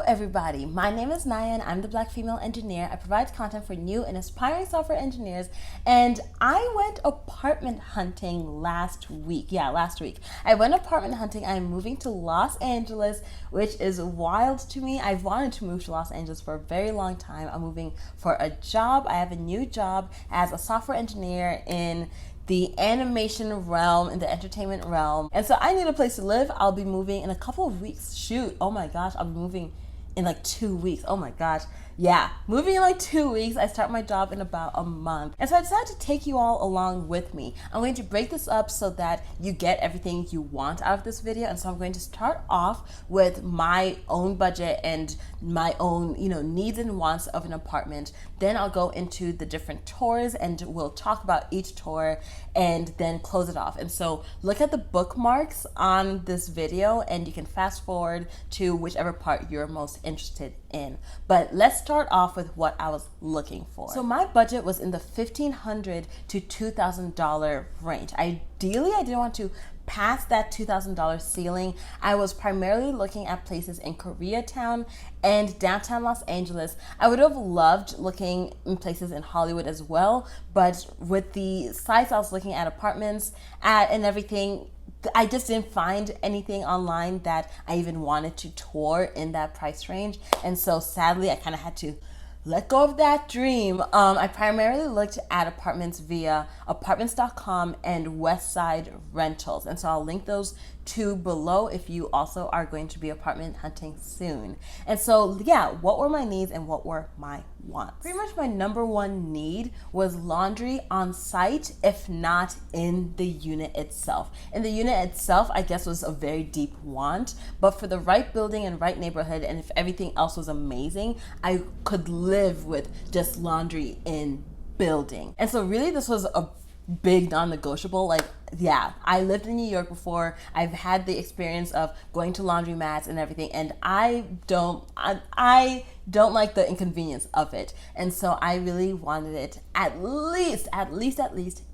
everybody, my name is Naya and I'm the Black female engineer. I provide content for new and aspiring software engineers, and I went apartment hunting last week. Last week. I went apartment hunting. I'm moving to Los Angeles, which is wild to me. I've wanted to move to Los Angeles for a very long time. I'm moving for a job. I have a new job as a software engineer in the animation realm, in the entertainment realm. And so I need a place to live. I'll be moving in a couple of weeks. Shoot, oh my gosh, I'll be moving in like 2 weeks. Oh my gosh. Yeah, moving in like 2 weeks. I start my job in about a month. And so I decided to take you all along with me. I'm going to break this up so that you get everything you want out of this video. And so I'm going to start off with my own budget and my own, needs and wants of an apartment. Then I'll go into the different tours and we'll talk about each tour and then close it off. And so look at the bookmarks on this video and you can fast forward to whichever part you're most interested in. But let's start off with what I was looking for. So my budget was in the $1,500 to $2,000 range. Ideally, I didn't want to pass that $2,000 ceiling. I was primarily looking at places in Koreatown and downtown Los Angeles. I would have loved looking in places in Hollywood as well, but with the sites I was looking at apartments at and everything, I just didn't find anything online that I even wanted to tour in that price range. And so sadly, I kind of had to let go of that dream. I primarily looked at apartments via apartments.com and Westside Rentals. And so I'll link those two below if you also are going to be apartment hunting soon. And so, what were my needs and what were my wants? Pretty much my number one need was laundry on site, if not in the unit itself. In the unit itself, I guess, was a very deep want, but for the right building and right neighborhood, and if everything else was amazing, I could live with just laundry in building. And so really this was a big non-negotiable. I lived in New York before. I've had the experience of going to laundromats and everything, and I don't like the inconvenience of it. And so I really wanted it at least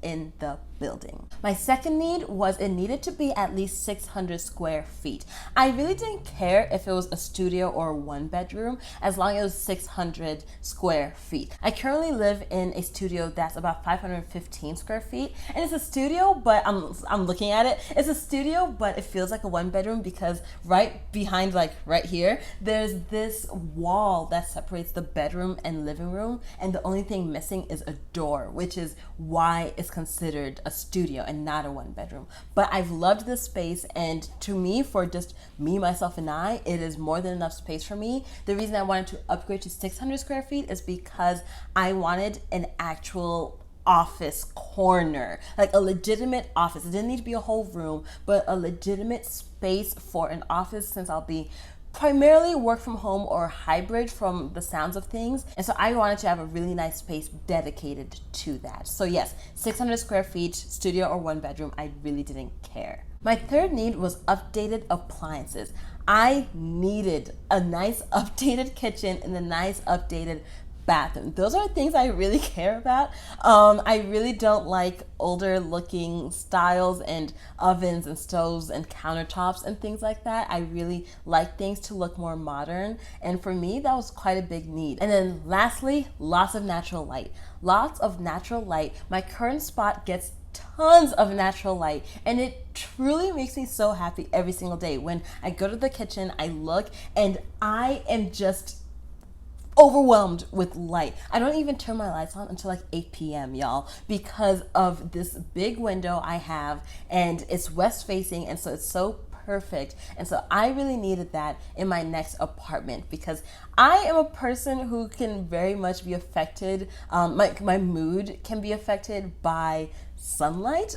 in the building. My second need was it needed to be at least 600 square feet. I really didn't care if it was a studio or a one bedroom, as long as it was 600 square feet. I currently live in a studio that's about 515 square feet, and it's a studio, but I'm looking at it. It's a studio, but it feels like a one bedroom because right behind, right here, there's this wall that separates the bedroom and living room, and the only thing missing is a door, which is why it's considered a studio and not a one bedroom. But I've loved this space, and to me, for just me, myself, and I, it is more than enough space for me. The reason I wanted to upgrade to 600 square feet is because I wanted an actual office corner, like a legitimate office. It didn't need to be a whole room, but a legitimate space for an office, since I'll be primarily work from home or hybrid from the sounds of things. And so I wanted to have a really nice space dedicated to that. So yes, 600 square feet, studio or one bedroom, I really didn't care. My third need was updated appliances. I needed a nice updated kitchen and a nice updated bathroom. Those are things I really care about. I really don't like older looking styles and ovens and stoves and countertops and things like that. I really like things to look more modern, and for me that was quite a big need. And then lastly, lots of natural light. Lots of natural light. My current spot gets tons of natural light, and it truly makes me so happy every single day. When I go to the kitchen, I look and I am just overwhelmed with light. I don't even turn my lights on until 8 p.m. y'all, because of this big window I have, and it's west facing, and so it's so perfect. And so I really needed that in my next apartment, because I am a person who can very much be affected, my mood can be affected by sunlight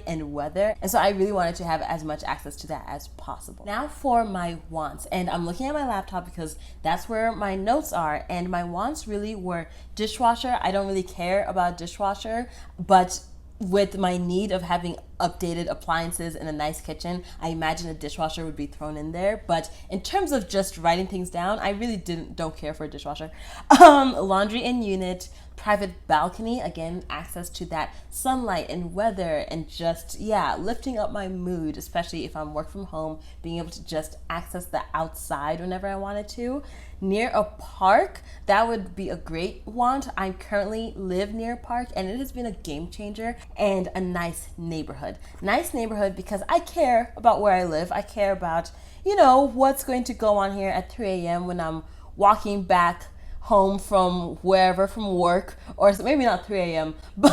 and weather. And so I really wanted to have as much access to that as possible. Now for my wants, and I'm looking at my laptop because that's where my notes are, and my wants really were dishwasher. I don't really care about dishwasher, but with my need of having updated appliances and a nice kitchen, I imagine a dishwasher would be thrown in there. But in terms of just writing things down, I really don't care for a dishwasher. Laundry in unit, private balcony, again, access to that sunlight and weather, and just, yeah, lifting up my mood, especially if I'm work from home, being able to just access the outside whenever I wanted to. Near a park, that would be a great want. I currently live near a park, and it has been a game changer. And a nice neighborhood. Nice neighborhood because I care about where I live. I care about, what's going to go on here at 3 a.m. when I'm walking back home from wherever, from work, or maybe not 3 a.m. but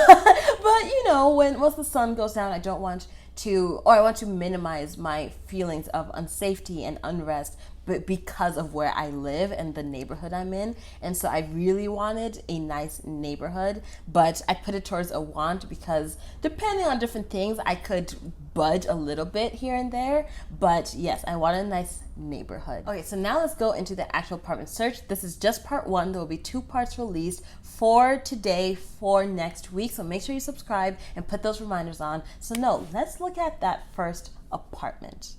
once the sun goes down, I want to minimize my feelings of unsafety and unrest, but because of where I live and the neighborhood I'm in. And so I really wanted a nice neighborhood, but I put it towards a want because depending on different things, I could budge a little bit here and there. But yes, I want a nice neighborhood. Okay, so now let's go into the actual apartment search. This is just part 1. There will be 2 parts released, for today, for next week. So make sure you subscribe and put those reminders on. So no, let's look at that first apartment.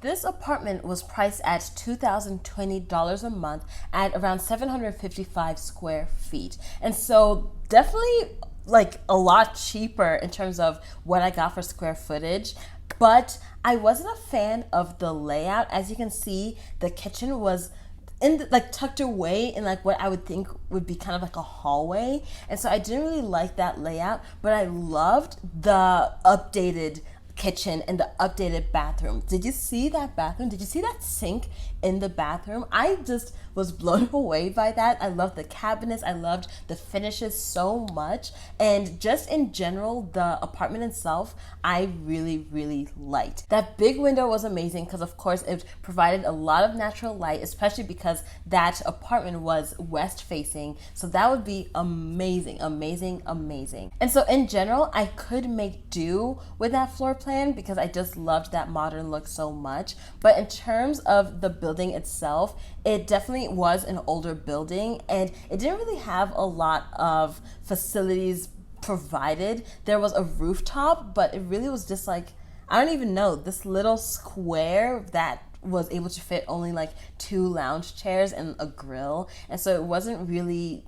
This apartment was priced at $2,020 a month at around 755 square feet. And so definitely like a lot cheaper in terms of what I got for square footage. But I wasn't a fan of the layout. As you can see, the kitchen was tucked away in like what I would think would be kind of like a hallway. And so I didn't really like that layout, but I loved the updated kitchen and the updated bathroom. Did you see that bathroom? Did you see that sink in the bathroom? I just was blown away by that. I loved the cabinets. I loved the finishes so much. And just in general, the apartment itself, I really, really liked. That big window was amazing because of course it provided a lot of natural light, especially because that apartment was west facing. So that would be amazing, amazing, amazing. And so in general, I could make do with that floor plan because I just loved that modern look so much. But in terms of the building itself, it definitely was an older building and it didn't really have a lot of facilities provided. There was a rooftop, but it really was just like, I don't even know, this little square that was able to fit only like 2 lounge chairs and a grill. And so it wasn't really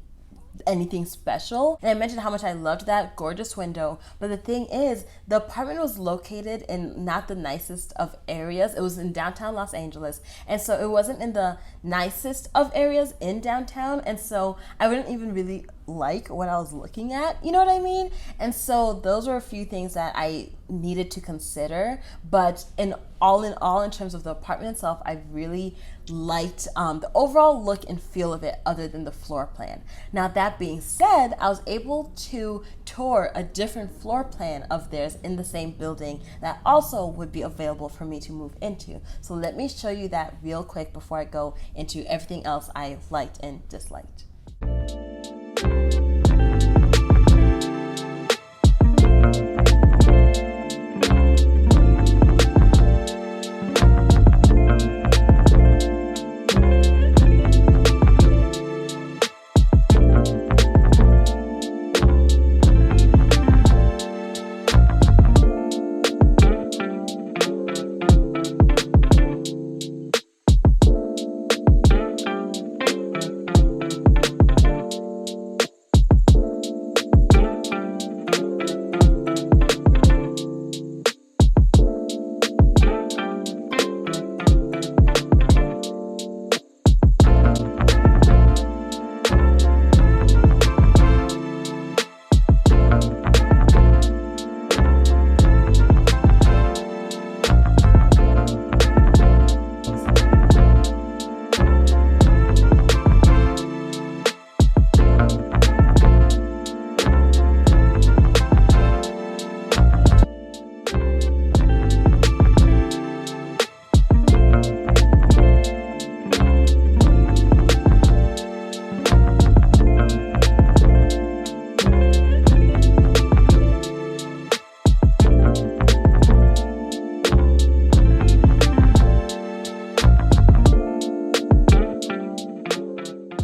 anything special. And I mentioned how much I loved that gorgeous window, but the thing is, the apartment was located in not the nicest of areas. It was in downtown Los Angeles, and so it wasn't in the nicest of areas in downtown, and so I wouldn't even really like what I was looking at, you know what I mean? And so those were a few things that I needed to consider, but in all, in terms of the apartment itself, I really liked the overall look and feel of it other than the floor plan. Now that being said, I was able to tour a different floor plan of theirs in the same building that also would be available for me to move into. So let me show you that real quick before I go into everything else I liked and disliked.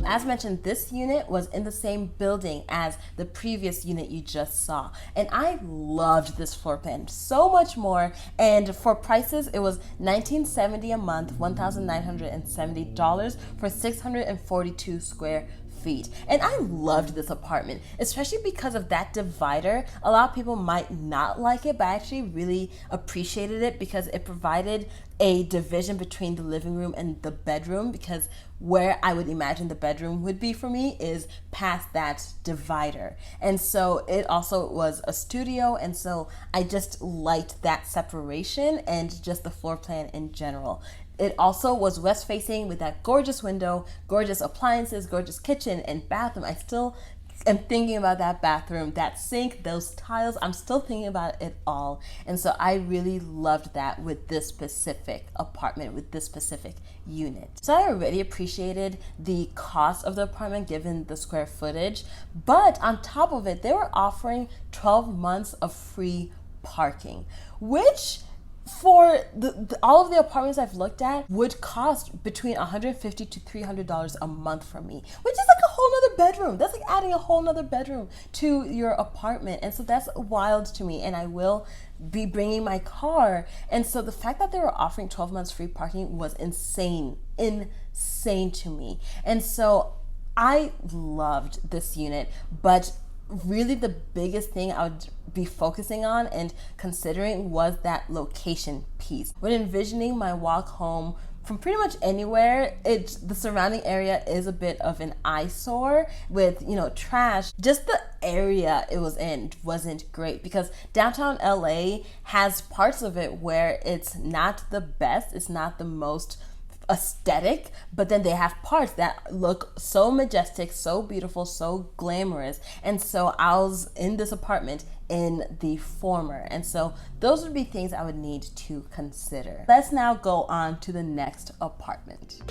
as mentioned, this unit was in the same building as the previous unit you just saw. And I loved this floor plan so much more. And for prices, it was $1970 a month, $1,970 for 642 square feet. And I loved this apartment, especially because of that divider. A lot of people might not like it, but I actually really appreciated it because it provided a division between the living room and the bedroom, because where I would imagine the bedroom would be for me is past that divider. And so it also was a studio, and so I just liked that separation and just the floor plan in general. It also was west facing with that gorgeous window, gorgeous appliances, gorgeous kitchen and bathroom. I still am thinking about that bathroom, that sink, those tiles. I'm still thinking about it all. And so I really loved that with this specific apartment, with this specific unit. So I already appreciated the cost of the apartment given the square footage, but on top of it, they were offering 12 months of free parking, which for all of the apartments I've looked at would cost between $150 to $300 a month for me, which is like a whole nother bedroom. That's like adding a whole nother bedroom to your apartment. And so that's wild to me. And I will be bringing my car. And so the fact that they were offering 12 months free parking was insane to me. And so I loved this unit, but really the biggest thing I would be focusing on and considering was that location piece. When envisioning my walk home from pretty much anywhere, the surrounding area is a bit of an eyesore with, trash. Just the area it was in wasn't great, because downtown LA has parts of it where it's not the best, it's not the most aesthetic, but then they have parts that look so majestic, so beautiful, so glamorous. And so I was in this apartment in the former, and so those would be things I would need to consider. Let's now go on to the next apartment.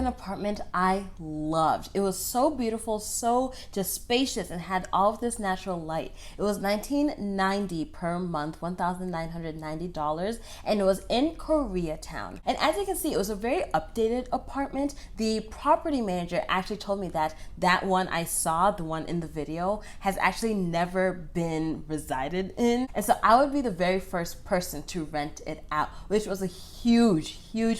Apartment I loved. It was so beautiful, so just spacious, and had all of this natural light. It was $1990 per month, $1,990, and it was in Koreatown. And as you can see, it was a very updated apartment. The property manager actually told me that that one I saw, the one in the video, has actually never been resided in. And so I would be the very first person to rent it out, which was a huge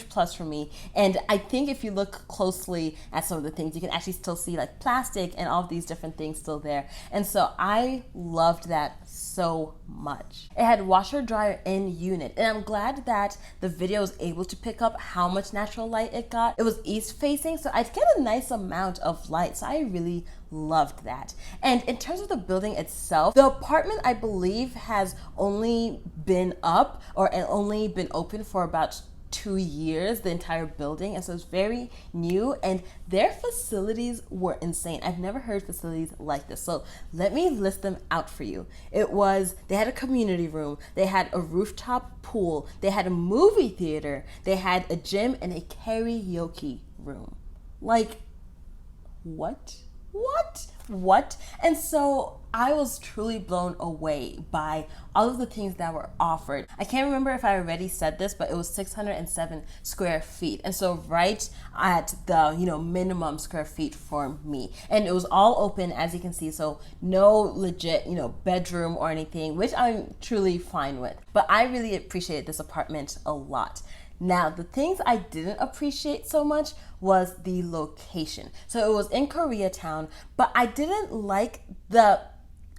plus for me. And I think if you look closely at some of the things, you can actually still see like plastic and all of these different things still there. And so I loved that so much. It had washer dryer in unit, and I'm glad that the video was able to pick up how much natural light it got. It was east facing, so I'd get a nice amount of light, so I really loved that. And in terms of the building itself, the apartment I believe has only been up or only been open for about 2 years, the entire building, and so it's very new, and their facilities were insane. I've never heard facilities like this, so let me list them out for you. They had a community room, they had a rooftop pool, they had a movie theater, they had a gym, and a karaoke room. Like, what? And so I was truly blown away by all of the things that were offered. I can't remember if I already said this, but it was 607 square feet. And so right at the, minimum square feet for me. And it was all open, as you can see. So no legit, bedroom or anything, which I'm truly fine with. But I really appreciated this apartment a lot. Now, the things I didn't appreciate so much was the location. So it was in Koreatown, but I didn't like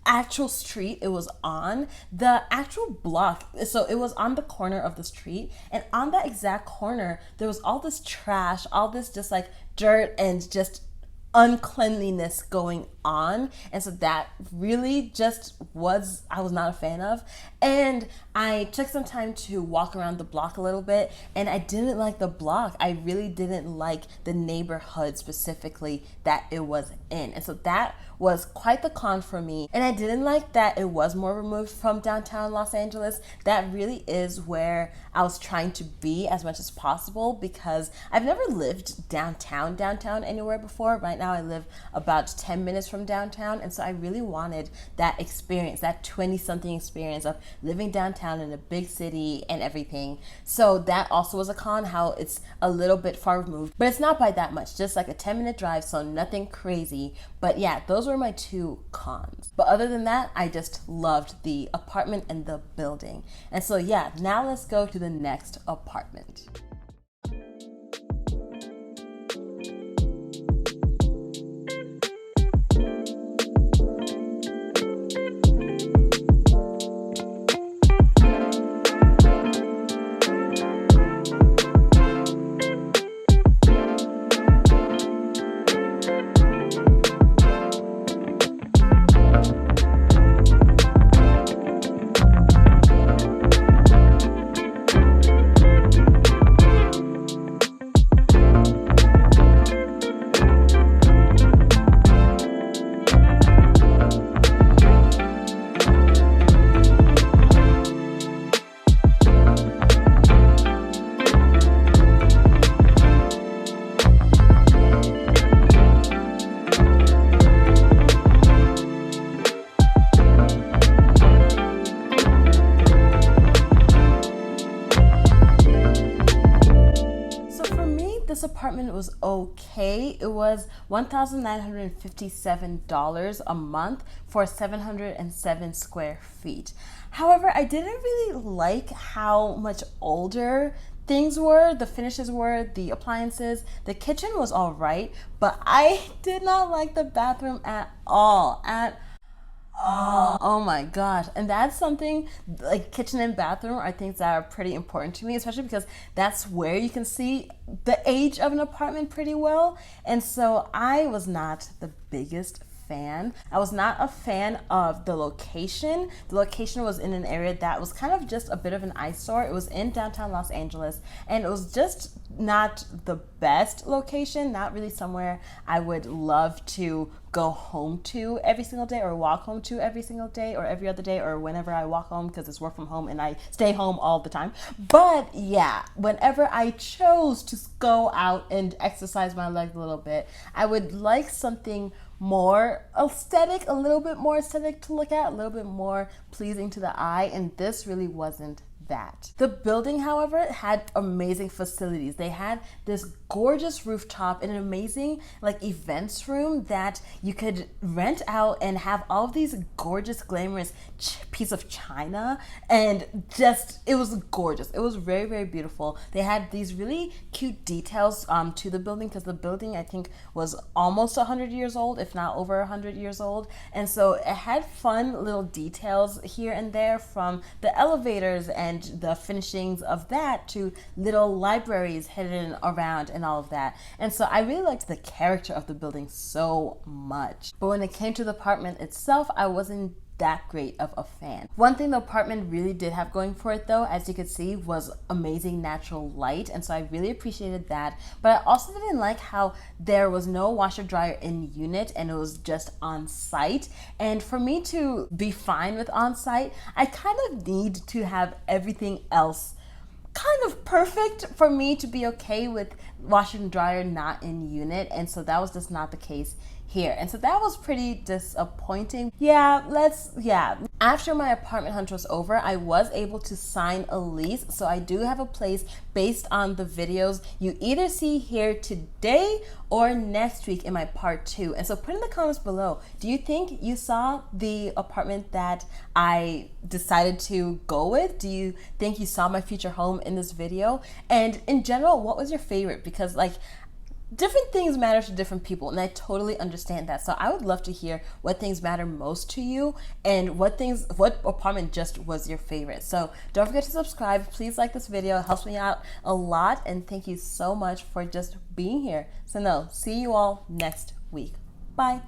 actual street it was on, the actual block, so it was on the corner of the street, and on that exact corner there was all this trash, all this just like dirt and just uncleanliness going on. And so that really just was, I was not a fan of. And I took some time to walk around the block a little bit, and I didn't like the block. I really didn't like the neighborhood specifically that it was in. And so that was quite the con for me. And I didn't like that it was more removed from downtown Los Angeles. That really is where I was trying to be as much as possible, because I've never lived downtown anywhere before. Right now I live about 10 minutes from downtown, and so I really wanted that experience, that 20-something experience of living downtown in a big city and everything. So that also was a con, how it's a little bit far removed, but it's not by that much, just like a 10-minute drive, so nothing crazy. But yeah, those were my two cons. But other than that, I just loved the apartment and the building. And so yeah, now let's go to the next apartment. This apartment was okay. It was $1,957 a month for 707 square feet. However, I didn't really like how much older things were, the finishes were, the appliances. The kitchen was all right, but I did not like the bathroom at all. Oh my gosh. And that's something like kitchen and bathroom are things that are pretty important to me, especially because that's where you can see the age of an apartment pretty well. And so I was not the biggest fan. I was not a fan of the location. The location was in an area that was kind of just a bit of an eyesore. It was in downtown Los Angeles, and it was just not the best location, not really somewhere I would love to go home to every single day or walk home to every single day or every other day or whenever I walk home, because it's work from home and I stay home all the time. But yeah, whenever I chose to go out and exercise my legs a little bit, I would like something more aesthetic, a little bit more aesthetic to look at, a little bit more pleasing to the eye, and this really wasn't that. The building, however, had amazing facilities. They had this gorgeous rooftop and an amazing like events room that you could rent out and have all of these gorgeous, glamorous piece of china, and just, it was gorgeous. It was very, very beautiful. They had these really cute details to the building, because the building I think was almost 100 years old, if not over 100 years old. And so it had fun little details here and there, from the elevators and the finishings of that to little libraries hidden around and all of that. And so I really liked the character of the building so much. But when it came to the apartment itself, I wasn't that great of a fan. One thing the apartment really did have going for it though, as you could see, was amazing natural light, and so I really appreciated that. But I also didn't like how there was no washer dryer in unit and it was just on site. And for me to be fine with on site, I kind of need to have everything else kind of perfect for me to be okay with washer and dryer not in unit, and so that was just not the case here. And so that was pretty disappointing. After my apartment hunt was over, I was able to sign a lease, so I do have a place based on the videos you either see here today or next week in my part 2. And so put in the comments below, do you think you saw the apartment that I decided to go with? Do you think you saw my future home in this video? And in general, what was your favorite? Because like, different things matter to different people, and I totally understand that. So I would love to hear what things matter most to you and what apartment just was your favorite. So don't forget to subscribe. Please like this video. It helps me out a lot, and thank you so much for just being here. So no, see you all next week. Bye.